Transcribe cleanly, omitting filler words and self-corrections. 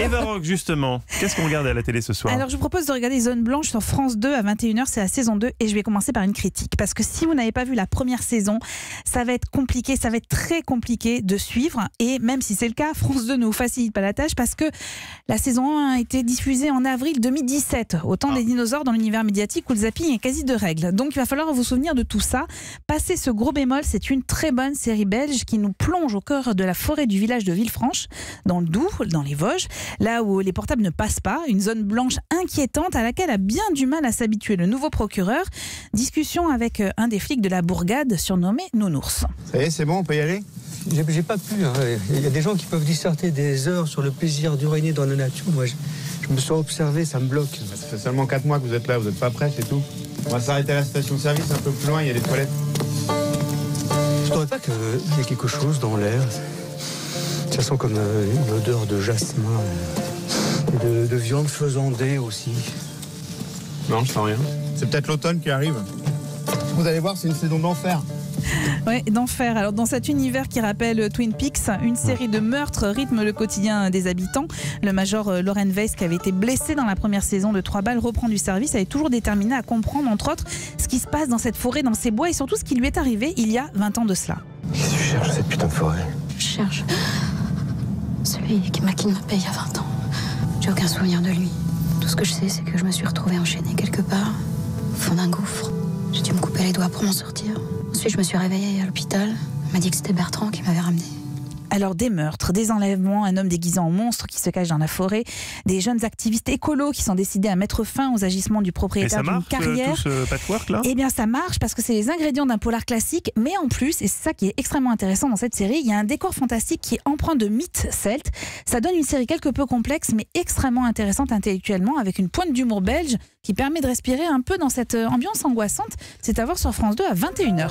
Eva Rock, justement, qu'est-ce qu'on regarde à la télé ce soir? Alors je vous propose de regarder Zone Blanche sur France 2 à 21h, c'est la saison 2 et je vais commencer par une critique. Parce que si vous n'avez pas vu la première saison, ça va être compliqué, ça va être très compliqué de suivre. Et même si c'est le cas, France 2 ne vous facilite pas la tâche parce que la saison 1 a été diffusée en avril 2017, au temps des dinosaures dans l'univers médiatique où le zapping est quasi de règle. Donc il va falloir vous souvenir de tout ça. Passer ce gros bémol, c'est une très bonne série belge qui nous plonge au cœur de la forêt du village de Villefranche, dans le Doubs, dans les Vosges, là où les portables ne passent pas, une zone blanche inquiétante à laquelle a bien du mal à s'habituer le nouveau procureur. Discussion avec un des flics de la bourgade surnommé Nounours. Ça y est, c'est bon, on peut y aller? J'ai pas pu. Il y a des gens qui peuvent disserter des heures sur le plaisir d'uriner dans la nature. Moi, je me sens observé, ça me bloque. Ça fait seulement 4 mois que vous êtes là, vous n'êtes pas prêts, c'est tout. On va s'arrêter à la station-service, un peu plus loin, il y a des toilettes. Je ne pas qu'il y ait quelque chose dans l'air. Ça sent comme une odeur de jasmin, et de viande faisandée aussi. Non, je sens rien. C'est peut-être l'automne qui arrive. Vous allez voir, c'est une saison d'enfer. Ouais, d'enfer. Alors dans cet univers qui rappelle Twin Peaks, une série de meurtres rythme le quotidien des habitants. Le major Loren Weiss, qui avait été blessé dans la première saison de 3 balles, reprend du service. Elle est toujours déterminée à comprendre, entre autres, ce qui se passe dans cette forêt, dans ces bois et surtout ce qui lui est arrivé il y a 20 ans de cela. Qu'est-ce que tu cherches, cette putain de forêt? Je cherche celui qui m'a kidnappé il y a 20 ans. J'ai aucun souvenir de lui. Tout ce que je sais, c'est que je me suis retrouvée enchaînée quelque part, au fond d'un gouffre. J'ai dû me couper les doigts pour m'en sortir. Ensuite, je me suis réveillée à l'hôpital. On m'a dit que c'était Bertrand qui m'avait ramenée. Alors des meurtres, des enlèvements, un homme déguisé en monstre qui se cache dans la forêt, des jeunes activistes écolos qui sont décidés à mettre fin aux agissements du propriétaire d'une carrière. Tout ce patchwork là? Eh bien ça marche parce que c'est les ingrédients d'un polar classique, mais en plus, et c'est ça qui est extrêmement intéressant dans cette série, il y a un décor fantastique qui est empreint de mythes celtes. Ça donne une série quelque peu complexe mais extrêmement intéressante intellectuellement avec une pointe d'humour belge qui permet de respirer un peu dans cette ambiance angoissante. C'est à voir sur France 2 à 21h.